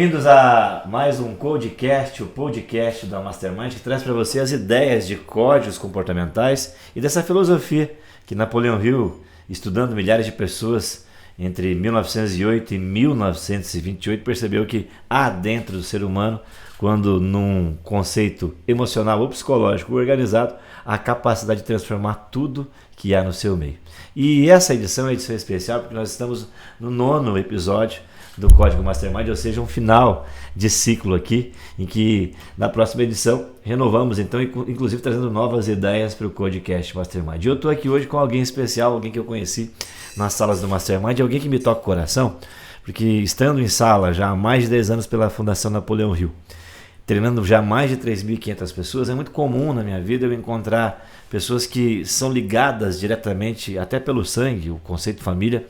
Bem-vindos a mais um Codecast, o podcast da Mastermind, que traz para você as ideias de códigos comportamentais e dessa filosofia que Napoleão Hill, estudando milhares de pessoas entre 1908 e 1928, percebeu que há dentro do ser humano, quando num conceito emocional ou psicológico organizado, a capacidade de transformar tudo que há no seu meio. E essa edição é uma edição especial porque nós estamos no 9º episódio do Código Mastermind, ou seja, um final de ciclo aqui, em que na próxima edição renovamos, então, inclusive trazendo novas ideias para o Codecast Mastermind. E eu estou aqui hoje com alguém especial, alguém que eu conheci nas salas do Mastermind, alguém que me toca o coração, porque estando em sala já há mais de 10 anos pela Fundação Napoleão Hill, treinando já mais de 3.500 pessoas, é muito comum na minha vida eu encontrar pessoas que são ligadas diretamente, até pelo sangue, o conceito família,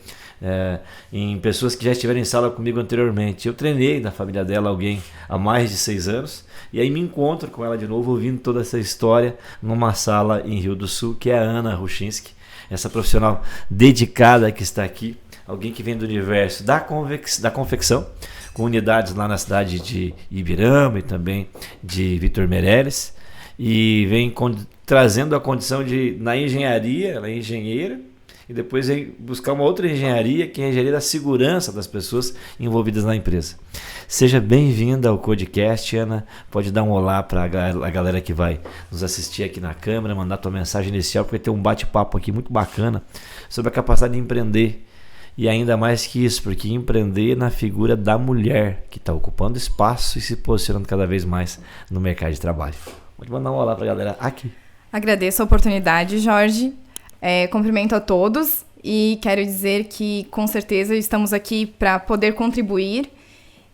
em pessoas que já estiveram em sala comigo anteriormente. Eu treinei na família dela alguém há mais de 6 anos e aí me encontro com ela de novo ouvindo toda essa história numa sala em Rio do Sul, que é a Ana Ruchinski, essa profissional dedicada que está aqui, alguém que vem do universo da confecção, com unidades lá na cidade de Ibirama e também de Vitor Meireles, e vem trazendo a condição de, na engenharia, ela é engenheira, e depois vem buscar uma outra engenharia, que é a engenharia da segurança das pessoas envolvidas na empresa. Seja bem-vinda ao Codecast, Ana. Pode dar um olá para a galera que vai nos assistir aqui na câmera, mandar tua mensagem inicial, porque tem um bate-papo aqui muito bacana sobre a capacidade de empreender. E ainda mais que isso, porque empreender na figura da mulher, que está ocupando espaço e se posicionando cada vez mais no mercado de trabalho. Pode mandar um olá para a galera aqui. Agradeço a oportunidade, Jorge. Cumprimento a todos e quero dizer que com certeza estamos aqui para poder contribuir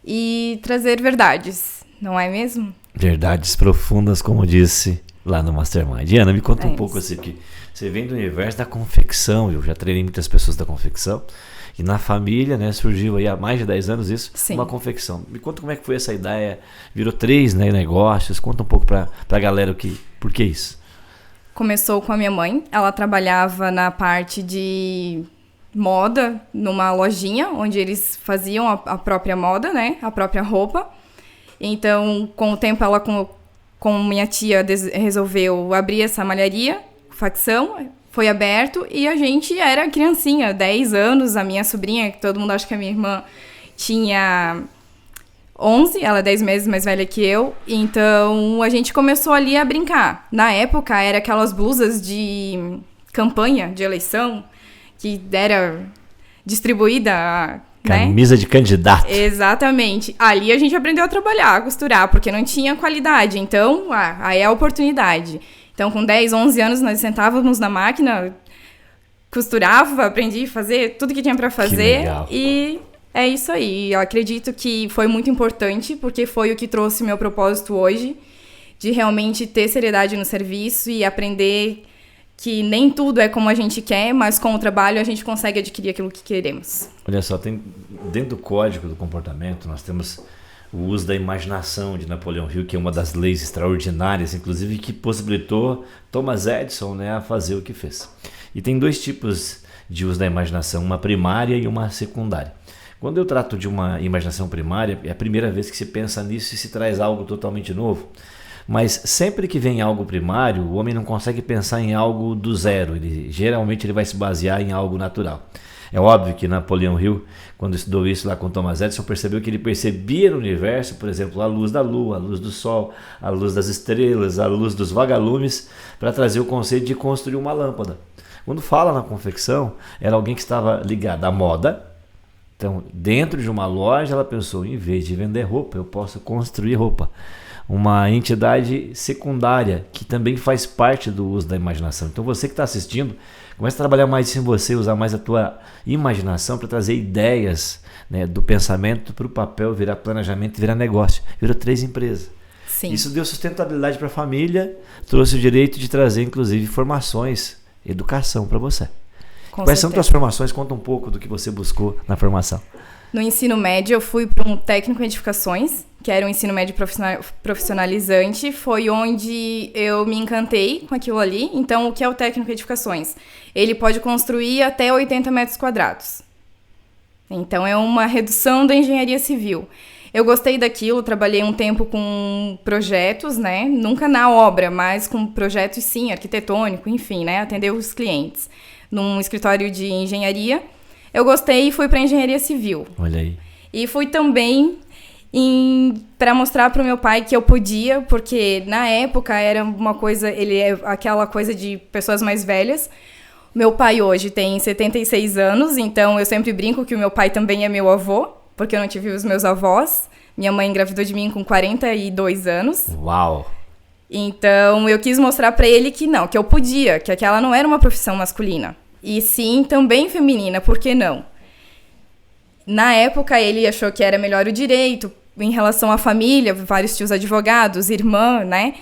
e trazer verdades, não é mesmo? Verdades profundas, como disse lá no Mastermind. Ana, me conta um pouco assim, que você vem do universo da confecção, eu já treinei muitas pessoas da confecção, e na família, né, surgiu aí há mais de 10 anos isso, Sim. Uma confecção. Me conta como é que foi essa ideia, virou 3, né, negócios, conta um pouco para a galera por que isso? Começou com a minha mãe, ela trabalhava na parte de moda, numa lojinha, onde eles faziam a própria moda, né, a própria roupa. Então, com o tempo, ela com minha tia resolveu abrir essa malharia, facção, foi aberto e a gente era criancinha, 10 anos, a minha sobrinha, que todo mundo acha que a minha irmã tinha 11, ela é 10 meses mais velha que eu, então a gente começou ali a brincar. Na época, era aquelas blusas de campanha, de eleição, que era distribuída, camisa, né, de candidato. Exatamente. Ali a gente aprendeu a trabalhar, a costurar, porque não tinha qualidade, então aí é a oportunidade. Então, com 10, 11 anos, nós sentávamos na máquina, costurava, aprendi a fazer tudo que tinha para fazer e... É isso aí, eu acredito que foi muito importante, porque foi o que trouxe meu propósito hoje, de realmente ter seriedade no serviço e aprender que nem tudo é como a gente quer, mas com o trabalho a gente consegue adquirir aquilo que queremos. Olha só, tem dentro do código do comportamento, nós temos o uso da imaginação de Napoleão Hill, que é uma das leis extraordinárias, inclusive, que possibilitou Thomas Edison, né, a fazer o que fez. E tem 2 tipos de uso da imaginação, uma primária e uma secundária. Quando eu trato de uma imaginação primária, é a primeira vez que se pensa nisso e se traz algo totalmente novo. Mas sempre que vem algo primário, o homem não consegue pensar em algo do zero. Geralmente ele vai se basear em algo natural. É óbvio que Napoleão Hill, quando estudou isso lá com Thomas Edison, percebeu que ele percebia no universo, por exemplo, a luz da lua, a luz do sol, a luz das estrelas, a luz dos vagalumes, para trazer o conceito de construir uma lâmpada. Quando fala na confecção, era alguém que estava ligado à moda. Então, dentro de uma loja, ela pensou, em vez de vender roupa, eu posso construir roupa. Uma entidade secundária, que também faz parte do uso da imaginação. Então, você que está assistindo, comece a trabalhar mais em você, usar mais a tua imaginação para trazer ideias, né, do pensamento para o papel, virar planejamento, virar negócio. Virou 3 empresas. Sim. Isso deu sustentabilidade para a família, trouxe o direito de trazer, inclusive, formações, educação para você. Quais são tuas formações? Conta um pouco do que você buscou na formação. No ensino médio, eu fui para um técnico em edificações, que era um ensino médio profissionalizante. Foi onde eu me encantei com aquilo ali. Então, o que é o técnico em edificações? Ele pode construir até 80 metros quadrados. Então, é uma redução da engenharia civil. Eu gostei daquilo, trabalhei um tempo com projetos, né? Nunca na obra, mas com projetos, sim, arquitetônico, enfim, né? Atender os clientes num escritório de engenharia. Eu gostei e fui para engenharia civil. Olha aí. E fui também para mostrar para o meu pai que eu podia, porque na época era uma coisa, ele é aquela coisa de pessoas mais velhas. Meu pai hoje tem 76 anos, então eu sempre brinco que o meu pai também é meu avô, porque eu não tive os meus avós. Minha mãe engravidou de mim com 42 anos. Uau! Então eu quis mostrar para ele que não, que eu podia, que aquela não era uma profissão masculina. E sim, também feminina, por que não? Na época ele achou que era melhor o direito, em relação à família, vários tios advogados, irmã, né?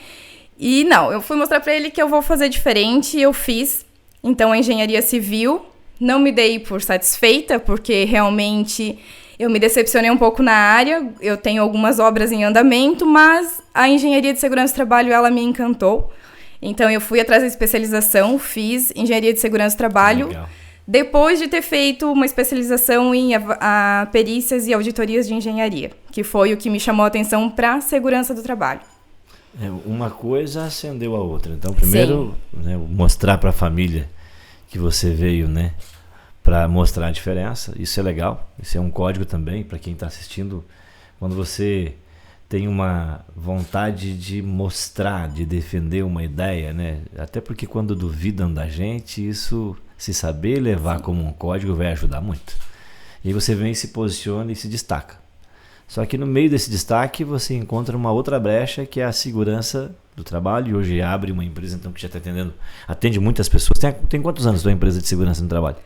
E não, eu fui mostrar para ele que eu vou fazer diferente, eu fiz. Então, a engenharia civil, não me dei por satisfeita, porque realmente eu me decepcionei um pouco na área, eu tenho algumas obras em andamento, mas a engenharia de segurança do trabalho, ela me encantou. Então, eu fui atrás da especialização, fiz engenharia de segurança do trabalho. Legal. Depois de ter feito uma especialização em perícias e auditorias de engenharia, que foi o que me chamou a atenção para a segurança do trabalho. Uma coisa acendeu a outra. Então, primeiro, né, mostrar para a família que você veio, né, para mostrar a diferença. Isso é legal. Isso é um código também para quem está assistindo. Quando você tem uma vontade de mostrar, de defender uma ideia, né? Até porque quando duvidam da gente, isso, se saber levar como um código, vai ajudar muito. E aí você vem, se posiciona e se destaca. Só que no meio desse destaque você encontra uma outra brecha, que é a segurança do trabalho. E hoje abre uma empresa então que já está atende muitas pessoas. Tem quantos anos a tua empresa de segurança no trabalho?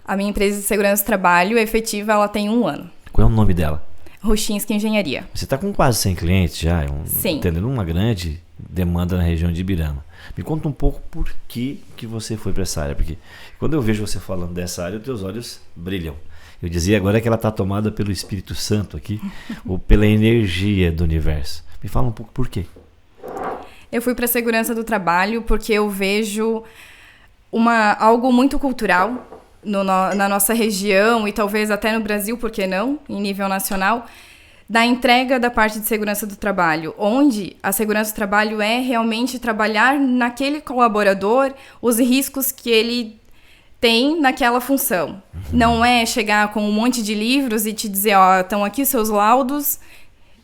A minha empresa de segurança do trabalho efetiva, ela tem 1 ano. Qual é o nome dela? Ruchinski Engenharia. Você está com quase 100 clientes já, Sim. Entendendo uma grande demanda na região de Ibirama. Me conta um pouco por que você foi para essa área, porque quando eu vejo você falando dessa área, os teus olhos brilham. Eu dizia agora que ela está tomada pelo Espírito Santo aqui, ou pela energia do universo. Me fala um pouco por quê. Eu fui para a segurança do trabalho porque eu vejo algo muito cultural na nossa região e talvez até no Brasil, por que não, em nível nacional, da entrega da parte de segurança do trabalho, onde a segurança do trabalho é realmente trabalhar naquele colaborador os riscos que ele tem naquela função. Não é chegar com um monte de livros e te dizer, ó, estão aqui seus laudos,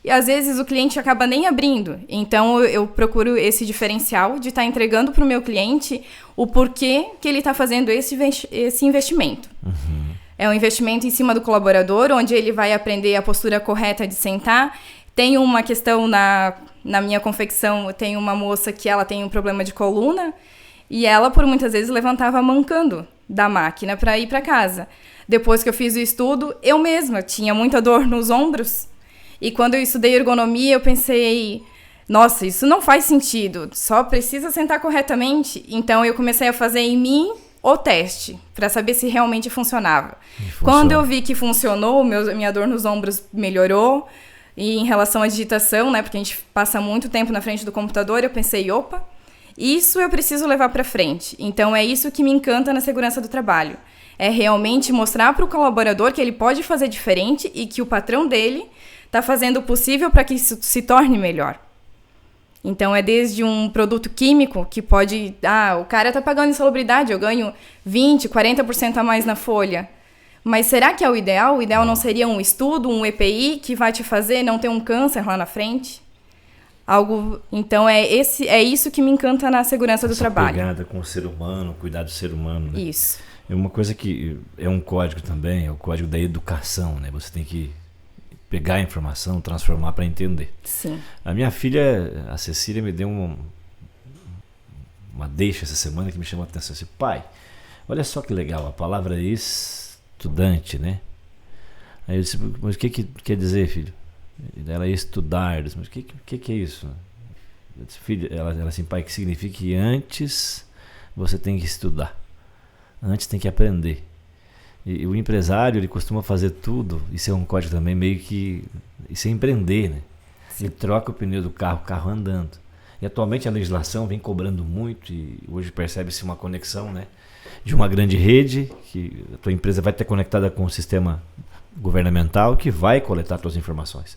e às vezes o cliente acaba nem abrindo. Então eu procuro esse diferencial de estar entregando para o meu cliente o porquê que ele está fazendo esse investimento. É um investimento em cima do colaborador, onde ele vai aprender a postura correta de sentar. Tem uma questão na minha confecção, tem uma moça que ela tem um problema de coluna, e ela, por muitas vezes, levantava mancando da máquina para ir para casa. Depois que eu fiz o estudo, eu mesma tinha muita dor nos ombros. E quando eu estudei ergonomia, eu pensei, nossa, isso não faz sentido, só precisa sentar corretamente. Então eu comecei a fazer em mim o teste, para saber se realmente funcionava. Quando eu vi que funcionou, minha dor nos ombros melhorou. E em relação à digitação, né, porque a gente passa muito tempo na frente do computador, eu pensei, opa, isso eu preciso levar para frente. Então é isso que me encanta na segurança do trabalho. É realmente mostrar para o colaborador que ele pode fazer diferente e que o patrão dele está fazendo o possível para que isso se torne melhor. Então é desde um produto químico que pode... o cara está pagando insalubridade, eu ganho 20%, 40% a mais na folha. Mas será que é o ideal? O ideal não seria um estudo, um EPI que vai te fazer não ter um câncer lá na frente? Então é isso que me encanta na segurança do trabalho. Pegada com o ser humano, cuidar do ser humano, né? Isso. É uma coisa que é um código também, é o código da educação, né? Você tem que pegar a informação, transformar para entender. Sim. A minha filha, a Cecília, me deu uma deixa essa semana que me chamou a atenção. Assim, pai, olha só que legal, a palavra estudante, né? Aí eu disse, mas o que quer dizer, filho? Ela ia estudar, eu disse, mas o que é isso? Eu disse, filho, ela assim, pai, que significa que antes você tem que estudar, antes tem que aprender. E o empresário, ele costuma fazer tudo, isso é um código também, meio que, isso é empreender, né? Ele troca o pneu do carro, o carro andando. E atualmente a legislação vem cobrando muito e hoje percebe-se uma conexão, né, de uma grande rede, que a tua empresa vai estar conectada com um sistema governamental que vai coletar suas informações.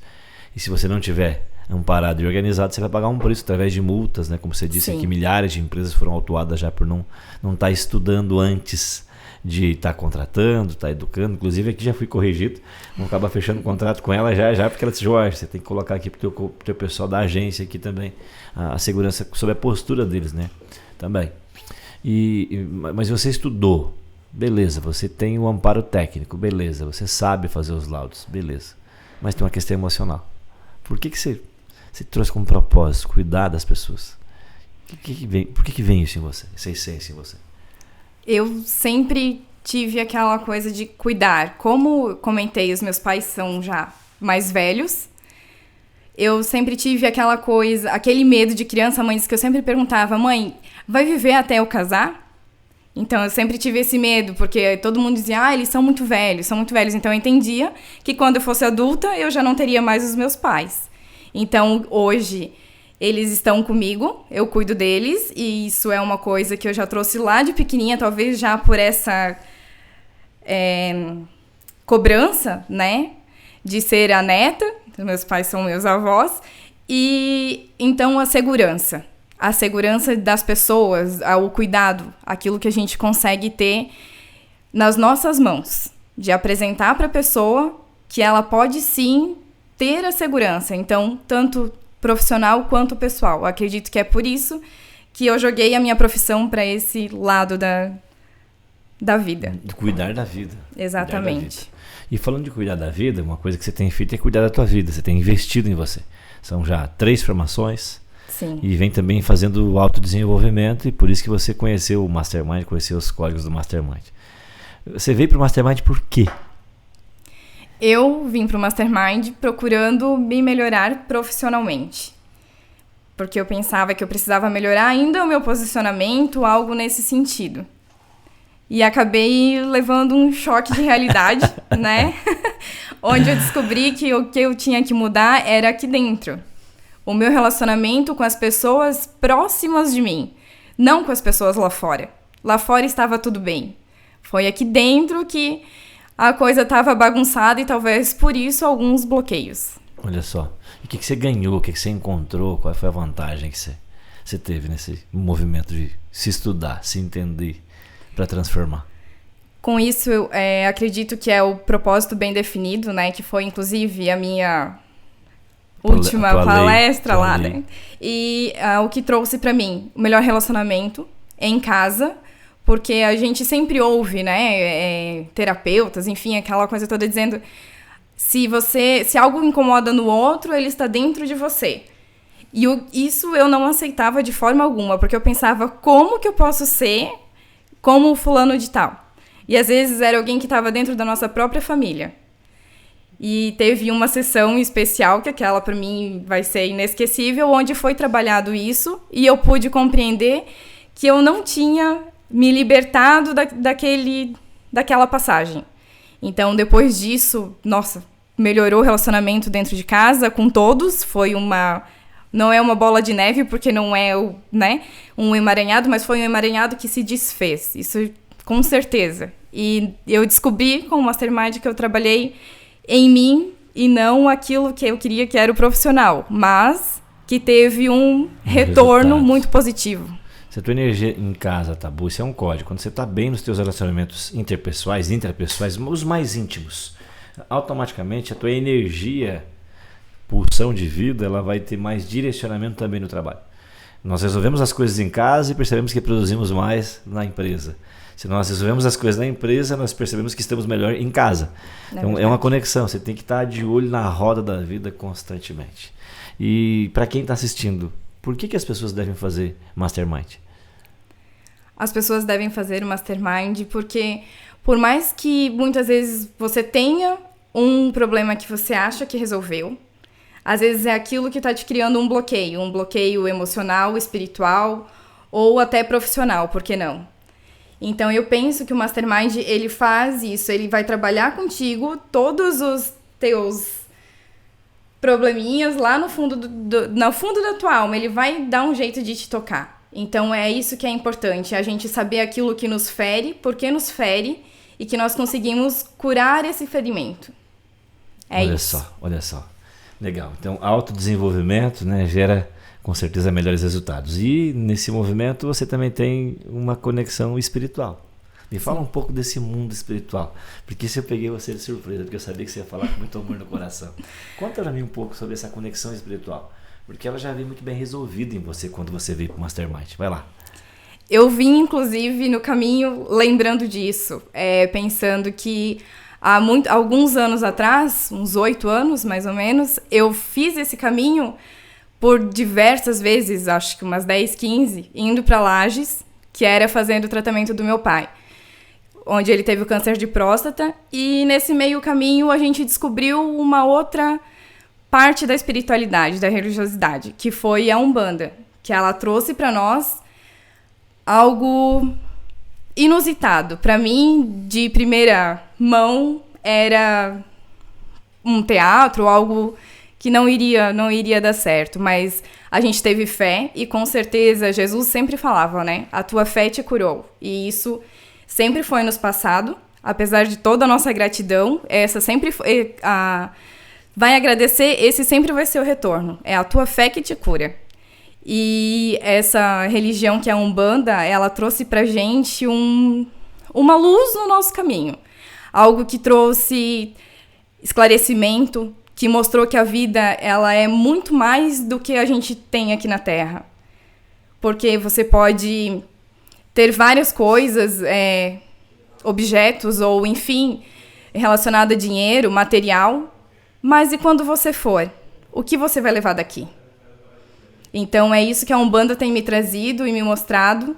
E se você não tiver amparado e organizado, você vai pagar um preço através de multas, né? Como você disse aqui, milhares de empresas foram autuadas já por não estar estudando antes de estar contratando, estar educando. Inclusive aqui já fui corrigido, não acaba fechando o contrato com ela já, porque ela disse, Jorge, você tem que colocar aqui para o teu pessoal da agência aqui também a segurança sobre a postura deles, né? Também. Mas você estudou, beleza, você tem o amparo técnico, beleza, você sabe fazer os laudos, beleza, mas tem uma questão emocional. Por que você trouxe como propósito cuidar das pessoas? Por que vem isso em você, essa essência em você? Eu sempre tive aquela coisa de cuidar. Como comentei, os meus pais são já mais velhos. Eu sempre tive aquela coisa, aquele medo de criança, mãe, que eu sempre perguntava, mãe, vai viver até eu casar? Então, eu sempre tive esse medo, porque todo mundo dizia, eles são muito velhos. Então, eu entendia que quando eu fosse adulta, eu já não teria mais os meus pais. Então, hoje, eles estão comigo, eu cuido deles, e isso é uma coisa que eu já trouxe lá de pequenininha, talvez já por essa cobrança, né, de ser a neta, meus pais são meus avós, e então a segurança das pessoas, o cuidado, aquilo que a gente consegue ter nas nossas mãos, de apresentar para a pessoa que ela pode sim ter a segurança, então, tanto profissional quanto pessoal. Eu acredito que é por isso que eu joguei a minha profissão para esse lado da vida. De cuidar da vida. Exatamente. Da vida. E falando de cuidar da vida, uma coisa que você tem feito é cuidar da tua vida, você tem investido em você. São já 3 formações. Sim. E vem também fazendo autodesenvolvimento, e por isso que você conheceu o Mastermind, conheceu os códigos do Mastermind. Você veio para o Mastermind por quê? Eu vim para o Mastermind procurando me melhorar profissionalmente. Porque eu pensava que eu precisava melhorar ainda o meu posicionamento, algo nesse sentido. E acabei levando um choque de realidade, né? Onde eu descobri que o que eu tinha que mudar era aqui dentro. O meu relacionamento com as pessoas próximas de mim, não com as pessoas lá fora. Lá fora estava tudo bem. Foi aqui dentro que a coisa estava bagunçada e talvez por isso alguns bloqueios. Olha só. E o que você ganhou? O que você encontrou? Qual foi a vantagem que você teve nesse movimento de se estudar, se entender para transformar? Com isso, eu acredito que é o propósito bem definido, né? Que foi inclusive a minha última palestra lá, né? E o que trouxe para mim o melhor relacionamento em casa, porque a gente sempre ouve, né, terapeutas, enfim, aquela coisa toda dizendo se algo incomoda no outro, ele está dentro de você. E isso eu não aceitava de forma alguma, porque eu pensava, como que eu posso ser como o fulano de tal? E às vezes era alguém que estava dentro da nossa própria família. E teve uma sessão especial, que aquela para mim vai ser inesquecível, onde foi trabalhado isso, e eu pude compreender que eu não tinha me libertado daquela passagem. Então, depois disso, nossa, melhorou o relacionamento dentro de casa com todos. Não é uma bola de neve, porque não é um emaranhado, mas foi um emaranhado que se desfez. Isso com certeza. E eu descobri com o Mastermind que eu trabalhei em mim e não aquilo que eu queria, que era o profissional, mas que teve um retorno muito positivo. Se a tua energia em casa tá boa, isso é um código. Quando você tá bem nos teus relacionamentos interpessoais, intrapessoais, os mais íntimos, automaticamente a tua energia, pulsão de vida, ela vai ter mais direcionamento também no trabalho. Nós resolvemos as coisas em casa e percebemos que produzimos mais na empresa. Se nós resolvemos as coisas na empresa, nós percebemos que estamos melhor em casa. Então é uma conexão, você tem que estar de olho na roda da vida constantemente. E para quem está assistindo, por que as pessoas devem fazer Mastermind? As pessoas devem fazer o Mastermind porque, por mais que muitas vezes você tenha um problema que você acha que resolveu, às vezes é aquilo que está te criando um bloqueio emocional, espiritual ou até profissional, por que não? Então eu penso que o Mastermind, ele faz isso, ele vai trabalhar contigo todos os teus probleminhas lá no fundo da tua alma, ele vai dar um jeito de te tocar. Então é isso que é importante, a gente saber aquilo que nos fere, por que nos fere, e que nós conseguimos curar esse ferimento. Olha só. Legal. Então, autodesenvolvimento, né, gera com certeza melhores resultados. E nesse movimento você também tem uma conexão espiritual. Me fala um pouco desse mundo espiritual, porque se eu peguei você de surpresa, porque eu sabia que você ia falar com muito amor no coração. Conta pra mim um pouco sobre essa conexão espiritual, porque ela já veio muito bem resolvida em você quando você veio pro Mastermind. Vai lá. Eu vim, inclusive, no caminho lembrando disso, pensando que alguns anos atrás, uns 8 anos mais ou menos, eu fiz esse caminho por diversas vezes, acho que umas 10, 15, indo para Lages, que era fazendo o tratamento do meu pai, onde ele teve o câncer de próstata, e nesse meio caminho a gente descobriu uma outra parte da espiritualidade, da religiosidade, que foi a Umbanda, que ela trouxe para nós algo inusitado. Para mim, de primeira mão, era um teatro, algo que não iria dar certo, mas a gente teve fé e com certeza Jesus sempre falava, né? A tua fé te curou. E isso sempre foi nos passado, apesar de toda a nossa gratidão, essa sempre foi, vai agradecer, esse sempre vai ser o retorno. É a tua fé que te cura. E essa religião que é a Umbanda, ela trouxe pra gente uma luz no nosso caminho. Algo que trouxe esclarecimento, que mostrou que a vida ela é muito mais do que a gente tem aqui na Terra. Porque você pode ter várias coisas, objetos ou, enfim, relacionado a dinheiro, material, mas e quando você for? O que você vai levar daqui? Então é isso que a Umbanda tem me trazido e me mostrado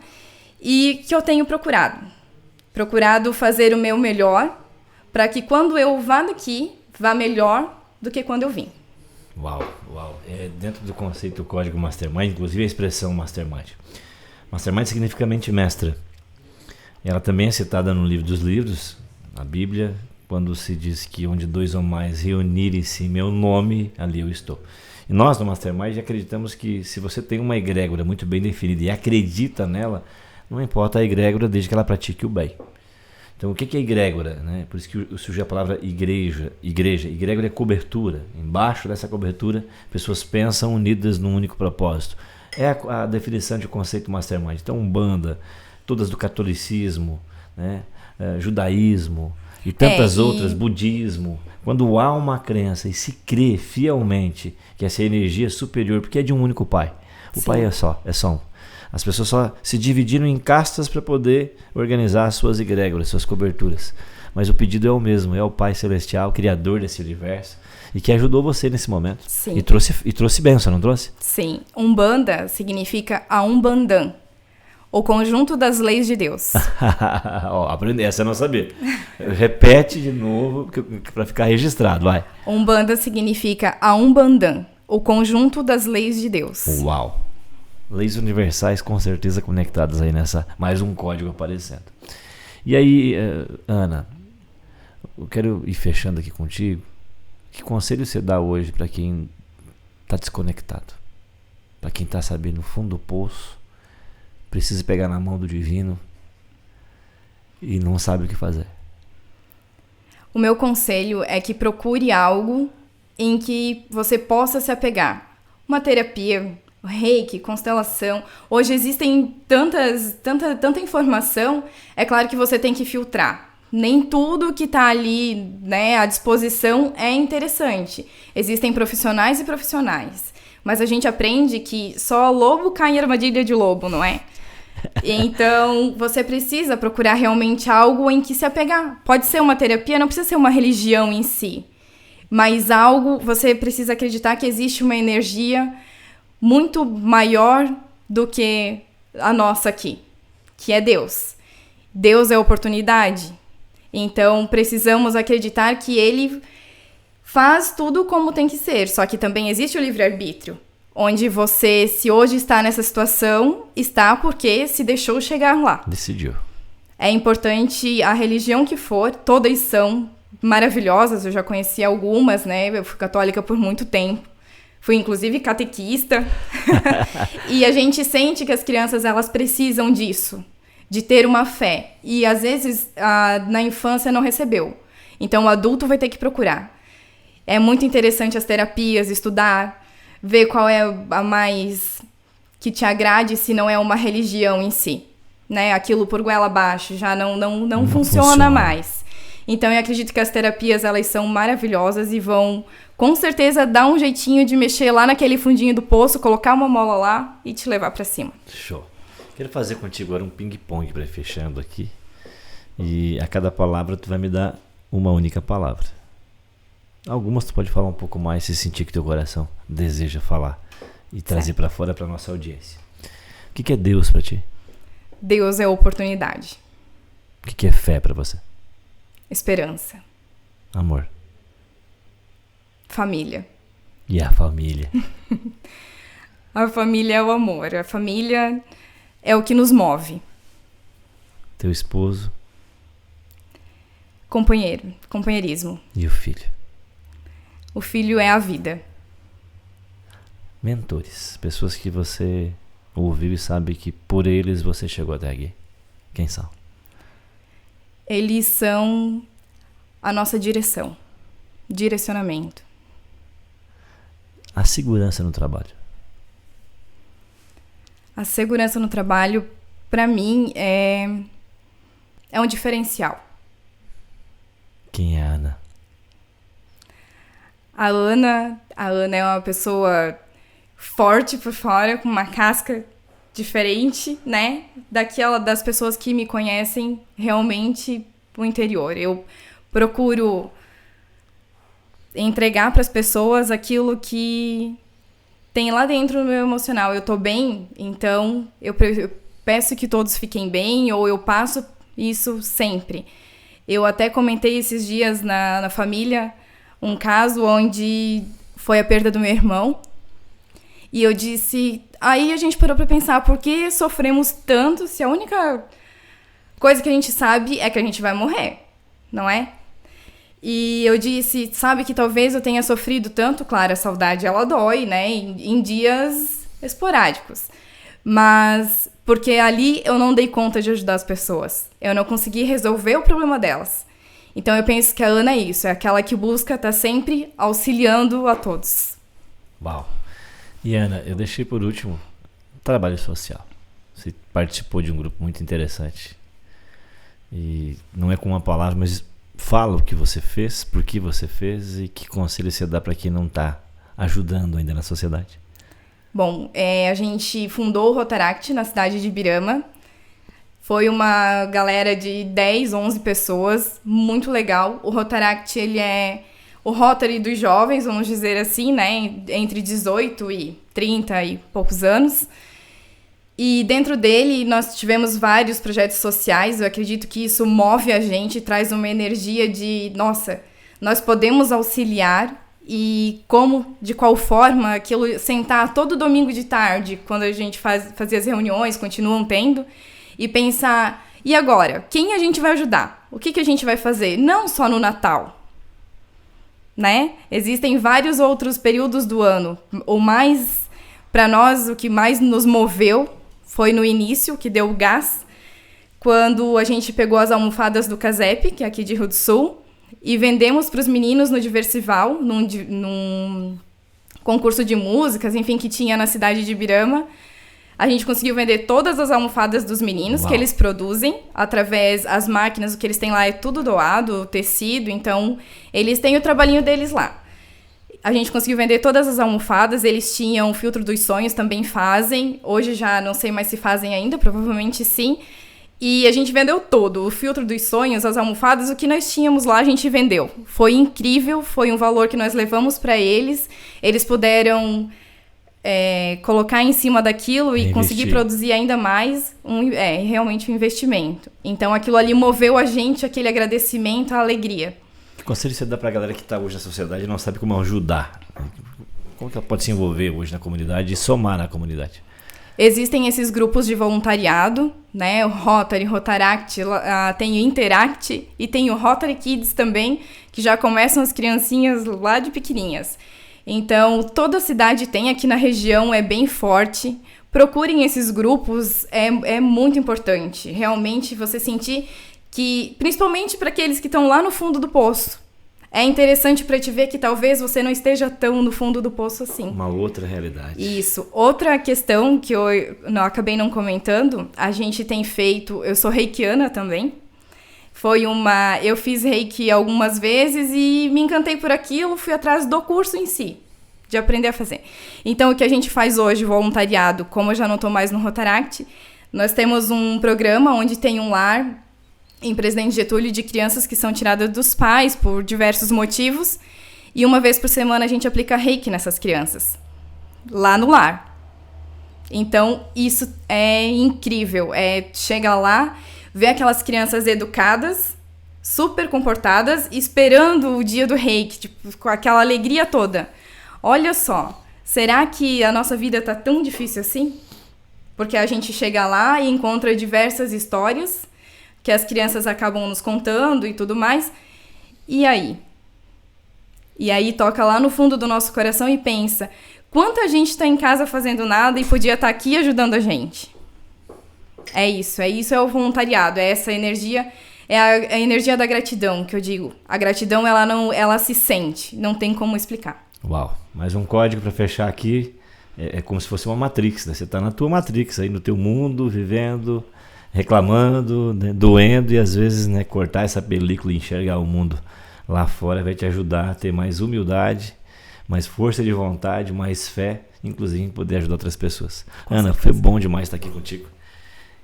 e que eu tenho procurado fazer o meu melhor para que quando eu vá daqui, vá melhor do que quando eu vim. Uau. Dentro do conceito código Mastermind, inclusive a expressão Mastermind. Mastermind significa mente mestra. Ela também é citada no livro dos livros, na Bíblia, quando se diz que onde 2 ou mais reunirem-se em meu nome, ali eu estou. E nós no Mastermind acreditamos que se você tem uma egrégora muito bem definida e acredita nela, não importa a egrégora desde que ela pratique o bem. Então o que é egrégora? Né? Por isso que surgiu a palavra igreja. Egrégora é cobertura. Embaixo dessa cobertura, pessoas pensam unidas num único propósito. É a definição de conceito Mastermind. Então Umbanda, todas do catolicismo, né? Judaísmo e tantas outras, budismo. Quando há uma crença e se crê fielmente que essa energia é superior, porque é de um único Pai. O Sim. Pai é só um. As pessoas só se dividiram em castas para poder organizar as suas egrégoras, suas coberturas. Mas o pedido é o mesmo, é o Pai Celestial, Criador desse universo, e que ajudou você nesse momento. Sim. E trouxe bênção, não trouxe? Sim. Umbanda significa a Umbandã, o conjunto das leis de Deus. Aprendi, essa eu não sabia. Repete de novo para ficar registrado, vai. Umbanda significa a Umbandã, o conjunto das leis de Deus. Uau! Leis universais com certeza conectadas aí nessa, mais um código aparecendo. E aí, Ana, eu quero ir fechando aqui contigo. Que conselho você dá hoje para quem está desconectado? Para quem está, sabendo, no fundo do poço, precisa pegar na mão do divino e não sabe o que fazer? O meu conselho é que procure algo em que você possa se apegar. Uma terapia, reiki, constelação. Hoje existem tanta informação, é claro que você tem que filtrar. Nem tudo que está ali, né, à disposição é interessante. Existem profissionais e profissionais. Mas a gente aprende que só lobo cai em armadilha de lobo, não é? Então, você precisa procurar realmente algo em que se apegar. Pode ser uma terapia, não precisa ser uma religião em si. Mas algo, você precisa acreditar que existe uma energia muito maior do que a nossa aqui, que é Deus. Deus é oportunidade. Então, precisamos acreditar que Ele faz tudo como tem que ser. Só que também existe o livre-arbítrio, onde você, se hoje está nessa situação, está porque se deixou chegar lá. Decidiu. É importante a religião que for, todas são maravilhosas, eu já conheci algumas, né? Eu fui católica por muito tempo. Fui, inclusive, catequista. E a gente sente que as crianças, elas precisam disso, de ter uma fé. E, às vezes, na infância não recebeu. Então, o adulto vai ter que procurar. É muito interessante as terapias, estudar, ver qual é a mais que te agrade, se não é uma religião em si, né? Aquilo por goela abaixo já não funciona mais. Então, eu acredito que as terapias, elas são maravilhosas e vão, com certeza, dar um jeitinho de mexer lá naquele fundinho do poço, colocar uma mola lá e te levar pra cima. Show. Quero fazer contigo agora um ping-pong para ir fechando aqui. E a cada palavra tu vai me dar uma única palavra. Algumas tu pode falar um pouco mais se sentir que teu coração deseja falar e trazer para fora para nossa audiência. O que é Deus para ti? Deus é oportunidade. O que é fé para você? Esperança. Amor. Família. E a família? A família é o amor. A família é o que nos move. Teu esposo? Companheiro. Companheirismo. E o filho? O filho é a vida. Mentores. Pessoas que você ouviu e sabe que por eles você chegou até aqui. Quem são? Eles são a nossa direção. Direcionamento. A segurança no trabalho. A segurança no trabalho, para mim, é um diferencial. Quem é a Ana? A Ana é uma pessoa forte por fora, com uma casca diferente, né? Das pessoas que me conhecem realmente no interior. Eu procuro entregar para as pessoas aquilo que tem lá dentro no meu emocional. Eu tô bem, então eu peço que todos fiquem bem, ou eu passo isso sempre. Eu até comentei esses dias na família um caso onde foi a perda do meu irmão. E eu disse... Aí a gente parou pra pensar, por que sofremos tanto se a única coisa que a gente sabe é que a gente vai morrer, não é? E eu disse, sabe que talvez eu tenha sofrido tanto, claro, a saudade ela dói, né, em dias esporádicos. Mas porque ali eu não dei conta de ajudar as pessoas. Eu não consegui resolver o problema delas. Então eu penso que a Ana é isso, é aquela que busca estar sempre auxiliando a todos. Uau! E Ana, eu deixei por último trabalho social. Você participou de um grupo muito interessante. E não é com uma palavra, mas fala o que você fez, por que você fez e que conselho você dá para quem não está ajudando ainda na sociedade. Bom, a gente fundou o Rotaract na cidade de Ibirama. Foi uma galera de 10, 11 pessoas, muito legal. O Rotaract, ele é o Rotary dos jovens, vamos dizer assim, né? Entre 18 e 30 e poucos anos. E dentro dele nós tivemos vários projetos sociais. Eu acredito que isso move a gente, traz uma energia de, nossa, nós podemos auxiliar. E como, de qual forma, aquilo, sentar todo domingo de tarde, quando a gente fazia as reuniões, continuam tendo, e pensar, e agora? Quem a gente vai ajudar? O que a gente vai fazer? Não só no Natal, né? Existem vários outros períodos do ano. O mais, para nós, o que mais nos moveu foi no início, que deu o gás, quando a gente pegou as almofadas do Casep, que é aqui de Rio do Sul, e vendemos para os meninos no Diversival, num concurso de músicas, enfim, que tinha na cidade de Ibirama. A gente conseguiu vender todas as almofadas dos meninos. Uau. Que eles produzem, através das máquinas, o que eles têm lá é tudo doado, tecido, então eles têm o trabalhinho deles lá. A gente conseguiu vender todas as almofadas, eles tinham o filtro dos sonhos, também fazem. Hoje já não sei mais se fazem ainda, provavelmente sim. E a gente vendeu todo, o filtro dos sonhos, as almofadas, o que nós tínhamos lá a gente vendeu. Foi incrível, foi um valor que nós levamos para eles. Eles puderam colocar em cima daquilo e conseguir produzir ainda mais, realmente um investimento. Então aquilo ali moveu a gente, aquele agradecimento, a alegria. Que conselho você dá para a galera que está hoje na sociedade e não sabe como ajudar? Como que ela pode se envolver hoje na comunidade e somar na comunidade? Existem esses grupos de voluntariado, né? O Rotary, Rotaract, tem o Interact e tem o Rotary Kids também, que já começam as criancinhas lá de pequenininhas. Então, toda a cidade tem, aqui na região é bem forte. Procurem esses grupos, é muito importante. Realmente você sentir que, principalmente para aqueles que estão lá no fundo do poço, é interessante para te ver que talvez você não esteja tão no fundo do poço assim. Uma outra realidade. Isso. Outra questão que eu acabei não comentando, a gente tem feito... Eu sou reikiana também. Eu fiz reiki algumas vezes e me encantei por aquilo, fui atrás do curso em si, de aprender a fazer. Então, o que a gente faz hoje, voluntariado, como eu já não estou mais no Rotaract, nós temos um programa onde tem um lar em Presidente Getúlio de crianças que são tiradas dos pais por diversos motivos, e uma vez por semana a gente aplica reiki nessas crianças, lá no lar. Então, isso é incrível. Chega lá, vê aquelas crianças educadas, super comportadas, esperando o dia do reiki, tipo, com aquela alegria toda. Olha só, será que a nossa vida tá tão difícil assim? Porque a gente chega lá e encontra diversas histórias que as crianças acabam nos contando e tudo mais. E aí? E aí toca lá no fundo do nosso coração e pensa, quanta gente está em casa fazendo nada e podia estar aqui ajudando a gente? É isso é o voluntariado, é essa energia, é a energia da gratidão que eu digo. A gratidão, ela se sente, não tem como explicar. Uau, mais um código para fechar aqui, é como se fosse uma Matrix, né? Você está na tua Matrix, aí no teu mundo, vivendo, reclamando, né? Doendo, e às vezes, né, cortar essa película e enxergar o mundo lá fora vai te ajudar a ter mais humildade, mais força de vontade, mais fé, inclusive em poder ajudar outras pessoas. Ana, foi bom demais estar aqui contigo.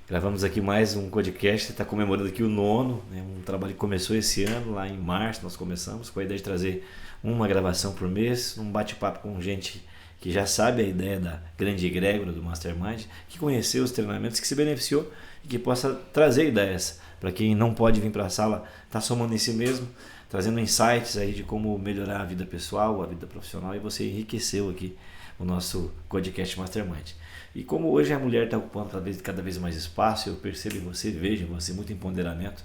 Gravamos aqui mais um podcast, você está comemorando aqui o 9º, né? Um trabalho que começou esse ano, lá em março nós começamos, com a ideia de trazer uma gravação por mês, um bate-papo com gente que já sabe a ideia da grande egrégora do Mastermind, que conheceu os treinamentos, que se beneficiou e que possa trazer ideias para quem não pode vir para a sala, está somando em si mesmo, trazendo insights aí de como melhorar a vida pessoal, a vida profissional, e você enriqueceu aqui o nosso podcast Mastermind. E como hoje a mulher está ocupando cada vez mais espaço, eu percebo em você, vejo em você muito empoderamento,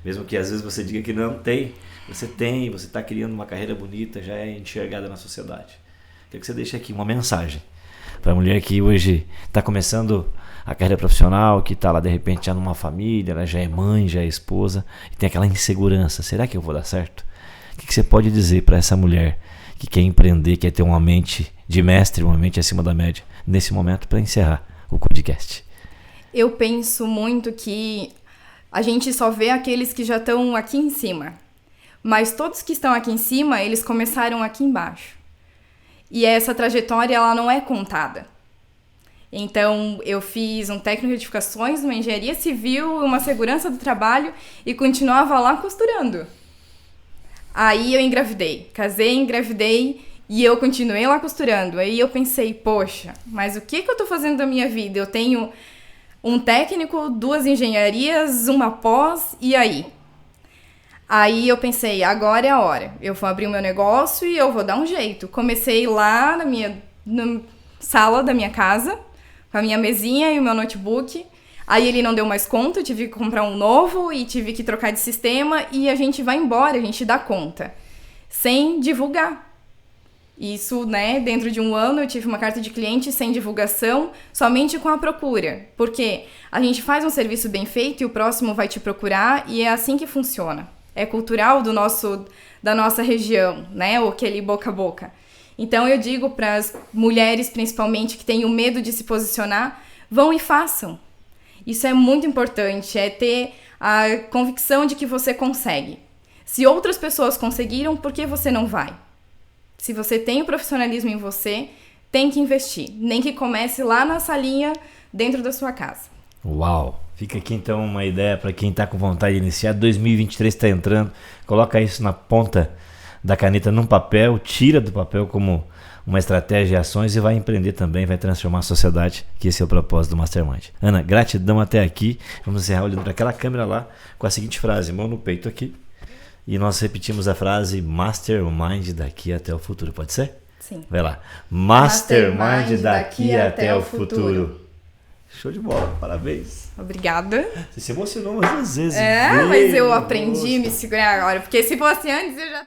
mesmo que às vezes você diga que não tem, você está criando uma carreira bonita, já é enxergada na sociedade. Quero que você deixe aqui uma mensagem para a mulher que hoje está começando a carreira profissional, que está lá de repente já numa família, ela já é mãe, já é esposa, e tem aquela insegurança, será que eu vou dar certo? O que você pode dizer para essa mulher que quer empreender, quer ter uma mente de mestre, uma mente acima da média, nesse momento, para encerrar o podcast? Eu penso muito que a gente só vê aqueles que já estão aqui em cima, mas todos que estão aqui em cima, eles começaram aqui embaixo. E essa trajetória, ela não é contada. Então, eu fiz um técnico de edificações, uma engenharia civil, uma segurança do trabalho e continuava lá costurando. Aí eu engravidei, casei, engravidei e eu continuei lá costurando. Aí eu pensei, poxa, mas o que eu tô fazendo da minha vida? Eu tenho um técnico, 2 engenharias, uma pós, e aí? Aí eu pensei, agora é a hora. Eu vou abrir o meu negócio e eu vou dar um jeito. Comecei lá na sala da minha casa, com a minha mesinha e o meu notebook. Aí ele não deu mais conta, eu tive que comprar um novo e tive que trocar de sistema e a gente vai embora, a gente dá conta. Sem divulgar. Isso, né, dentro de um ano eu tive uma carta de cliente sem divulgação, somente com a procura. Porque a gente faz um serviço bem feito e o próximo vai te procurar e é assim que funciona. É cultural da nossa região, né, ou aquele boca a boca. Então eu digo para as mulheres, principalmente, que têm o medo de se posicionar, vão e façam. Isso é muito importante, é ter a convicção de que você consegue. Se outras pessoas conseguiram, por que você não vai? Se você tem o profissionalismo em você, tem que investir. Nem que comece lá na salinha dentro da sua casa. Uau! Fica aqui então uma ideia para quem está com vontade de iniciar. 2023 está entrando, coloca isso na ponta da caneta num papel, tira do papel como uma estratégia de ações e vai empreender também, vai transformar a sociedade, que esse é o propósito do Mastermind. Ana, gratidão até aqui. Vamos encerrar olhando para aquela câmera lá com a seguinte frase, mão no peito aqui. E nós repetimos a frase Mastermind daqui até o futuro, pode ser? Sim. Vai lá. Mastermind daqui até o futuro. Show de bola, parabéns. Obrigada. Você se emocionou umas 2 vezes. Mas eu aprendi a me segurar agora, porque se fosse antes eu já...